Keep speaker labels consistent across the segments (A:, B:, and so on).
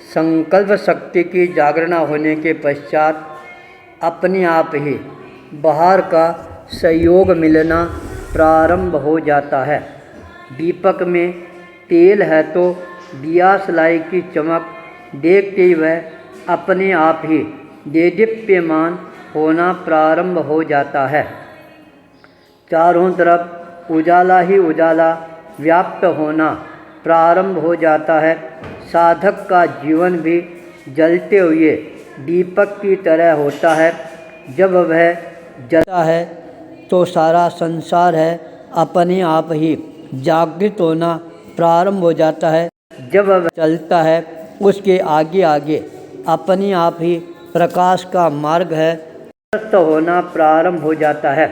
A: संकल्प शक्ति की जागरण होने के पश्चात अपने आप ही बाहर का सहयोग मिलना प्रारंभ हो जाता है। दीपक में तेल है तो दिया सलाई की चमक देखते ही वह अपने आप ही देदीप्यमान होना प्रारंभ हो जाता है। चारों तरफ उजाला ही उजाला व्याप्त होना प्रारंभ हो जाता है। साधक का जीवन भी जलते हुए दीपक की तरह होता है। जब वह जलता है तो सारा संसार है अपने आप ही जागृत होना प्रारंभ हो जाता है। जब वह चलता है उसके आगे आगे अपने आप ही प्रकाश का मार्ग है प्रशस्त होना प्रारंभ हो जाता है।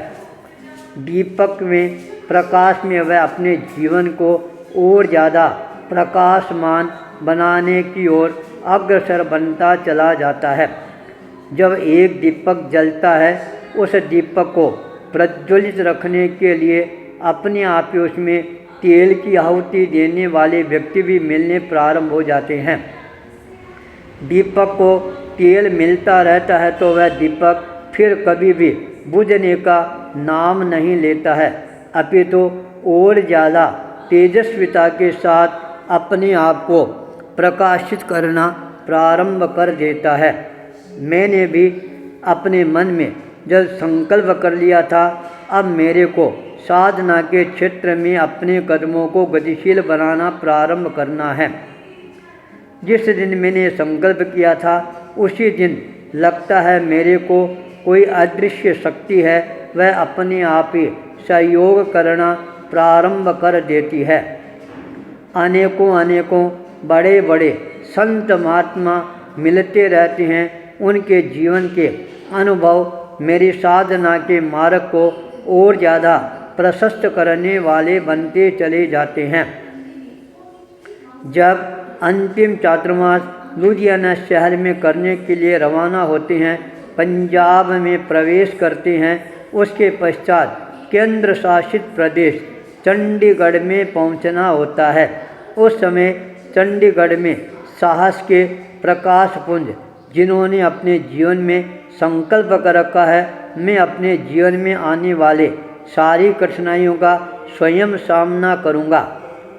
A: दीपक में प्रकाश में वह अपने जीवन को और ज़्यादा प्रकाशमान बनाने की ओर अग्रसर बनता चला जाता है। जब एक दीपक जलता है उस दीपक को प्रज्वलित रखने के लिए अपने आप ही उसमें तेल की आहुति देने वाले व्यक्ति भी मिलने प्रारंभ हो जाते हैं। दीपक को तेल मिलता रहता है तो वह दीपक फिर कभी भी बुझने का नाम नहीं लेता है, अपितु और ज़्यादा तेजस्विता के साथ अपने आप को प्रकाशित करना प्रारंभ कर देता है। मैंने भी अपने मन में जब संकल्प कर लिया था अब मेरे को साधना के क्षेत्र में अपने कदमों को गतिशील बनाना प्रारंभ करना है। जिस दिन मैंने संकल्प किया था उसी दिन लगता है मेरे को कोई अदृश्य शक्ति है वह अपने आप ही सहयोग करना प्रारंभ कर देती है। अनेकों बड़े बड़े संत महात्मा मिलते रहते हैं। उनके जीवन के अनुभव मेरी साधना के मार्ग को और ज़्यादा प्रशस्त करने वाले बनते चले जाते हैं। जब अंतिम चातुर्मास लुधियाना शहर में करने के लिए रवाना होते हैं, पंजाब में प्रवेश करते हैं, उसके पश्चात केंद्र शासित प्रदेश चंडीगढ़ में पहुंचना होता है। उस समय चंडीगढ़ में साहस के प्रकाश पुंज जिन्होंने अपने जीवन में संकल्प कर रखा है मैं अपने जीवन में आने वाले सारी कठिनाइयों का स्वयं सामना करूंगा।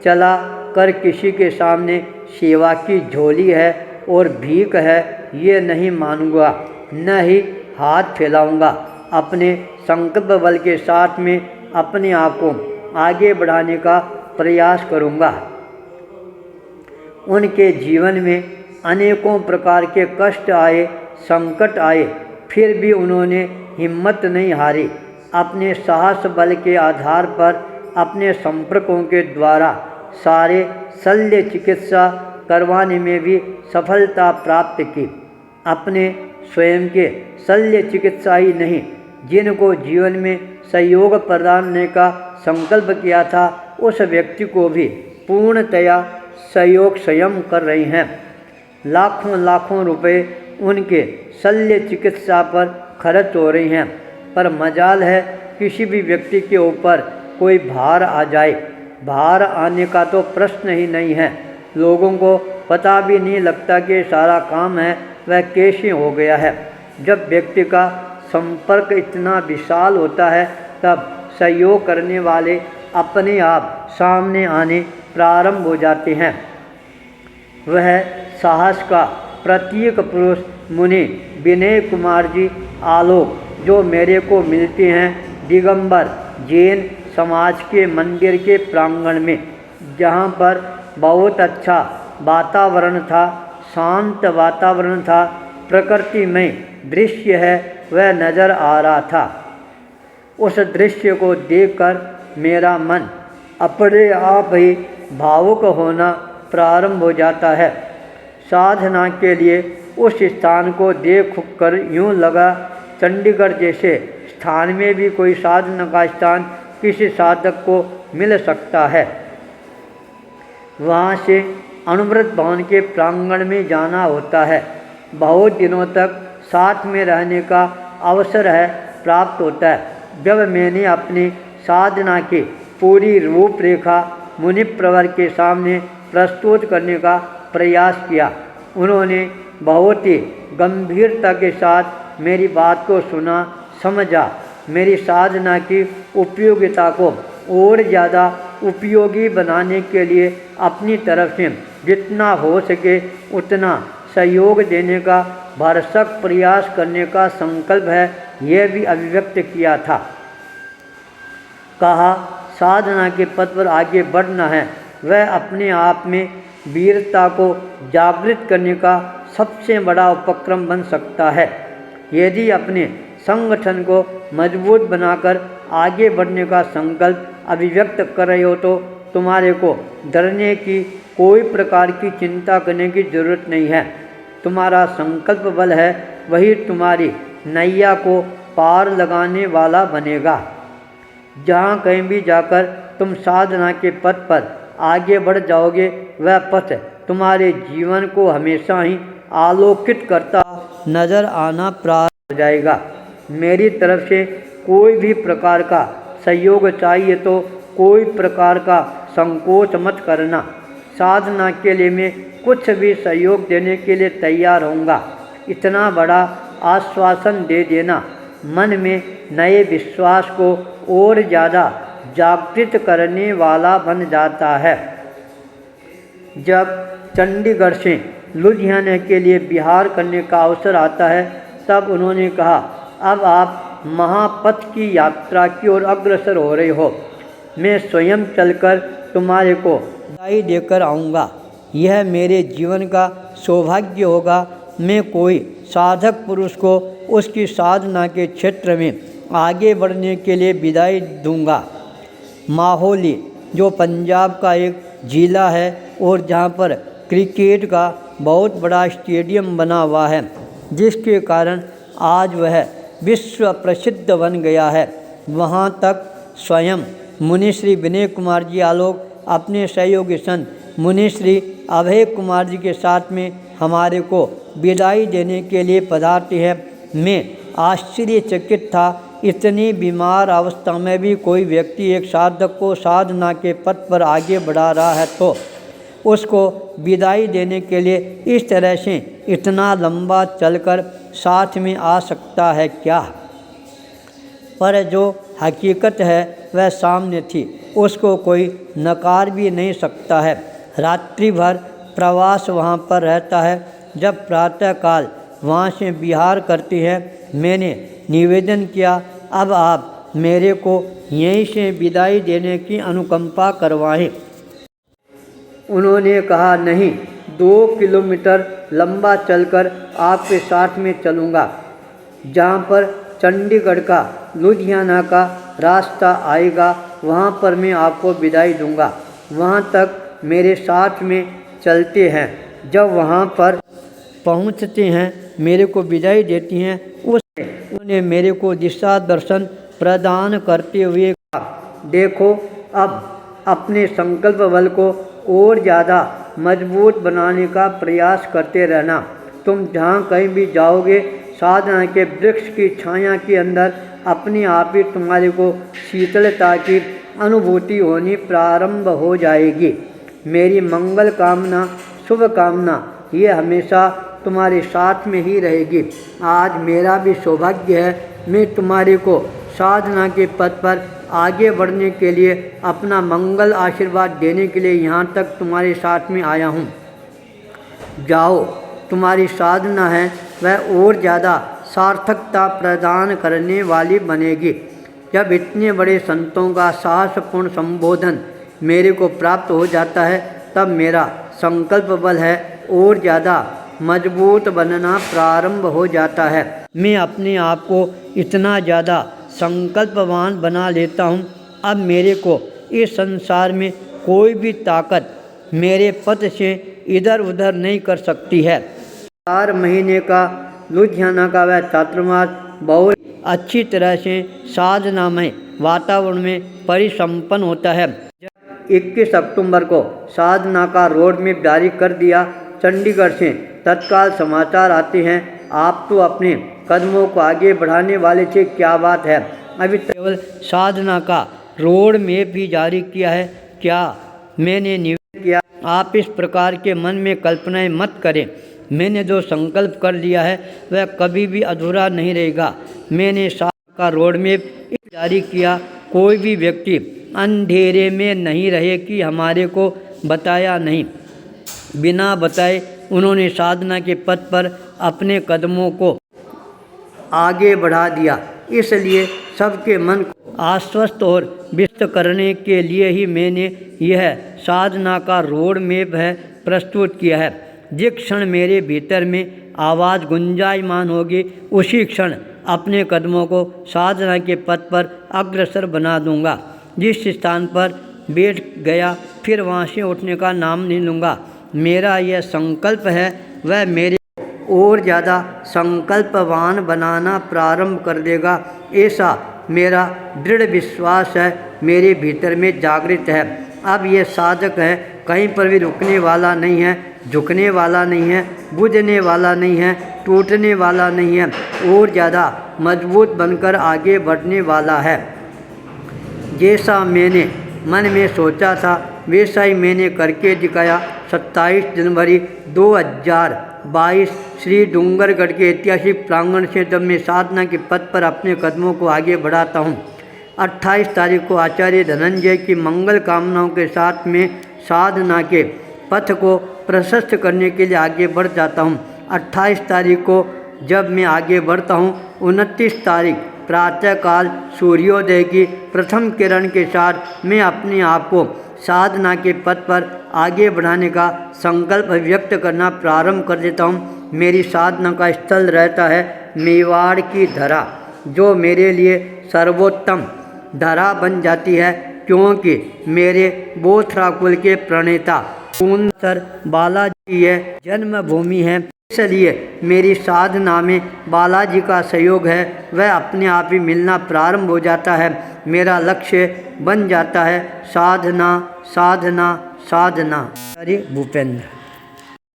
A: चला कर किसी के सामने सेवा की झोली है और भीख है ये नहीं मानूंगा, न ही हाथ फैलाऊंगा। अपने संकल्प बल के साथ में अपने आप को आगे बढ़ाने का प्रयास करूंगा। उनके जीवन में अनेकों प्रकार के कष्ट आए, संकट आए, फिर भी उन्होंने हिम्मत नहीं हारी। अपने साहस बल के आधार पर अपने संपर्कों के द्वारा सारे शल्य चिकित्सा करवाने में भी सफलता प्राप्त की। अपने स्वयं के शल्य चिकित्सा ही नहीं, जिनको जीवन में सहयोग प्रदान करने का संकल्प किया था उस व्यक्ति को भी पूर्णतया सहयोग स्वयं कर रही हैं। लाखों रुपए उनके शल्य चिकित्सा पर खर्च हो रही हैं, पर मजाल है किसी भी व्यक्ति के ऊपर कोई भार आ जाए। भार आने का तो प्रश्न ही नहीं है। लोगों को पता भी नहीं लगता कि सारा काम है वह कैसे हो गया है। जब व्यक्ति का संपर्क इतना विशाल होता है तब सहयोग करने वाले अपने आप सामने आने प्रारंभ हो जाते हैं। वह साहस का प्रतीक पुरुष मुनि विनय कुमार जी आलोक जो मेरे को मिलते हैं दिगंबर जैन समाज के मंदिर के प्रांगण में, जहाँ पर बहुत अच्छा वातावरण था, शांत वातावरण था, प्रकृति में दृश्य है वह नज़र आ रहा था। उस दृश्य को देखकर मेरा मन अपने आप ही भावुक होना प्रारंभ हो जाता है। साधना के लिए उस स्थान को देख कर यूँ लगा चंडीगढ़ जैसे स्थान में भी कोई साधना का स्थान किसी साधक को मिल सकता है। वहाँ से अनुव्रत भवन के प्रांगण में जाना होता है। बहुत दिनों तक साथ में रहने का अवसर है प्राप्त होता है। जब मैंने अपनी साधना की पूरी रूपरेखा मुनि प्रवर के सामने प्रस्तुत करने का प्रयास किया, उन्होंने बहुत ही गंभीरता के साथ मेरी बात को सुना, समझा। मेरी साधना की उपयोगिता को और ज़्यादा उपयोगी बनाने के लिए अपनी तरफ से जितना हो सके उतना सहयोग देने का भरसक प्रयास करने का संकल्प है, यह भी अभिव्यक्त किया था। कहा, साधना के पथ पर आगे बढ़ना है, वह अपने आप में वीरता को जागृत करने का सबसे बड़ा उपक्रम बन सकता है। यदि अपने संगठन को मजबूत बनाकर आगे बढ़ने का संकल्प अभिव्यक्त कर रहे हो तो तुम्हारे को डरने की, कोई प्रकार की चिंता करने की जरूरत नहीं है। तुम्हारा संकल्प बल है, वही तुम्हारी नैया को पार लगाने वाला बनेगा। जहाँ कहीं भी जाकर तुम साधना के पथ पर आगे बढ़ जाओगे, वह पथ तुम्हारे जीवन को हमेशा ही आलोकित करता नजर आना प्रारंभ हो जाएगा। मेरी तरफ से कोई भी प्रकार का सहयोग चाहिए तो कोई प्रकार का संकोच मत करना। साधना के लिए मैं कुछ भी सहयोग देने के लिए तैयार होऊंगा। इतना बड़ा आश्वासन दे देना मन में नए विश्वास को और ज़्यादा जागृत करने वाला बन जाता है। जब चंडीगढ़ से लुधियाना के लिए बिहार करने का अवसर आता है, तब उन्होंने कहा, अब आप महापथ की यात्रा की ओर अग्रसर हो रहे हो। मैं स्वयं चलकर तुम्हारे को बधाई देकर आऊँगा। यह मेरे जीवन का सौभाग्य होगा। मैं कोई साधक पुरुष को उसकी साधना के क्षेत्र में आगे बढ़ने के लिए विदाई दूंगा। माहौली, जो पंजाब का एक जिला है और जहाँ पर क्रिकेट का बहुत बड़ा स्टेडियम बना हुआ है, जिसके कारण आज वह विश्व प्रसिद्ध बन गया है, वहाँ तक स्वयं मुनिश्री विनय कुमार जी आलोक अपने सहयोगी संत मुनिश्री अभय कुमार जी के साथ में हमारे को विदाई देने के लिए पधारते हैं। मैं आश्चर्यचकित था, इतनी बीमार अवस्था में भी कोई व्यक्ति एक साधक को साधना के पथ पर आगे बढ़ा रहा है तो उसको विदाई देने के लिए इस तरह से इतना लंबा चलकर साथ में आ सकता है क्या? पर जो हकीकत है वह सामने थी, उसको कोई नकार भी नहीं सकता है। रात्रि भर प्रवास वहाँ पर रहता है। जब प्रातःकाल वहाँ से बिहार करती है, मैंने निवेदन किया, अब आप मेरे को यहीं से विदाई देने की अनुकंपा करवाएं। उन्होंने कहा, नहीं, 2 किलोमीटर लंबा चलकर आपके साथ में चलूँगा। जहाँ पर चंडीगढ़ का लुधियाना का रास्ता आएगा, वहाँ पर मैं आपको विदाई दूँगा। वहाँ तक मेरे साथ में चलते हैं। जब वहाँ पर पहुँचते हैं, मेरे को विदाई देती हैं। उन्होंने मेरे को दिशा दर्शन प्रदान करते हुए कहा, देखो, अब अपने संकल्प बल को और ज़्यादा मजबूत बनाने का प्रयास करते रहना। तुम जहाँ कहीं भी जाओगे, साधना के वृक्ष की छाया के अंदर अपने आप ही तुम्हारे को शीतलता की अनुभूति होनी प्रारंभ हो जाएगी। मेरी मंगल कामना, शुभ कामना, ये हमेशा तुम्हारे साथ में ही रहेगी। आज मेरा भी सौभाग्य है, मैं तुम्हारे को साधना के पथ पर आगे बढ़ने के लिए अपना मंगल आशीर्वाद देने के लिए यहाँ तक तुम्हारे साथ में आया हूँ। जाओ, तुम्हारी साधना है वह और ज़्यादा सार्थकता प्रदान करने वाली बनेगी। जब इतने बड़े संतों का साहसपूर्ण संबोधन मेरे को प्राप्त हो जाता है, तब मेरा संकल्प बल है और ज़्यादा मजबूत बनना प्रारंभ हो जाता है। मैं अपने आप को इतना ज़्यादा संकल्पवान बना लेता हूँ, अब मेरे को इस संसार में कोई भी ताकत मेरे पथ से इधर उधर नहीं कर सकती है। 4 महीने का लुधियाना का वह छात्रावास बहुत अच्छी तरह से साधनामय वातावरण में परिसंपन्न होता है। 21 अक्टूबर को साधना का रोड मैप जारी कर दिया। चंडीगढ़ से तत्काल समाचार आते हैं, आप तो अपने कदमों को आगे बढ़ाने वाले थे, क्या बात है। अभी केवल साधना का रोड मैप भी जारी किया है। क्या मैंने निवेदन किया, आप इस प्रकार के मन में कल्पनाएं मत करें। मैंने जो संकल्प कर लिया है वह कभी भी अधूरा नहीं रहेगा। मैंने साधना का रोड मैप जारी किया। कोई भी व्यक्ति अंधेरे में नहीं रहे कि हमारे को बताया नहीं। बिना बताए उन्होंने साधना के पथ पर अपने कदमों को आगे बढ़ा दिया। इसलिए सबके मन को आश्वस्त और व्यस्त करने के लिए ही मैंने यह साधना का रोड मैप है प्रस्तुत किया है। जिस क्षण मेरे भीतर में आवाज़ गुंजायमान होगी उसी क्षण अपने कदमों को साधना के पथ पर अग्रसर बना दूंगा। जिस स्थान पर बैठ गया फिर वहाँ से उठने का नाम नहीं लूँगा। मेरा यह संकल्प है वह मेरे और ज़्यादा संकल्पवान बनाना प्रारंभ कर देगा। ऐसा मेरा दृढ़ विश्वास है, मेरे भीतर में जागृत है। अब यह साधक है, कहीं पर भी रुकने वाला नहीं है, झुकने वाला नहीं है, बुझने वाला नहीं है, टूटने वाला नहीं है, और ज़्यादा मजबूत बनकर आगे बढ़ने वाला है। जैसा मैंने मन में सोचा था वैसा ही मैंने करके दिखाया। 27 जनवरी 2022 श्री डूंगरगढ़ के ऐतिहासिक प्रांगण से जब मैं साधना के पथ पर अपने कदमों को आगे बढ़ाता हूँ, 28 तारीख को आचार्य धनंजय की मंगल कामनाओं के साथ में साधना के पथ को प्रशस्त करने के लिए आगे बढ़ जाता हूँ। 28 तारीख को जब मैं आगे बढ़ता हूँ, 29 तारीख प्रातःकाल सूर्योदय की प्रथम किरण के साथ मैं अपने आप को साधना के पथ पर आगे बढ़ाने का संकल्प व्यक्त करना प्रारंभ कर देता हूँ। मेरी साधना का स्थल रहता है मेवाड़ की धरा, जो मेरे लिए सर्वोत्तम धरा बन जाती है, क्योंकि मेरे बोथरा कुल के प्रणेता पूर्णसर बालाजी यह जन्मभूमि है। इसलिए मेरी साधना में बालाजी का सहयोग है, वह अपने आप ही मिलना प्रारंभ हो जाता है। मेरा लक्ष्य बन जाता है साधना साधना साधना। अरे भूपेंद्र।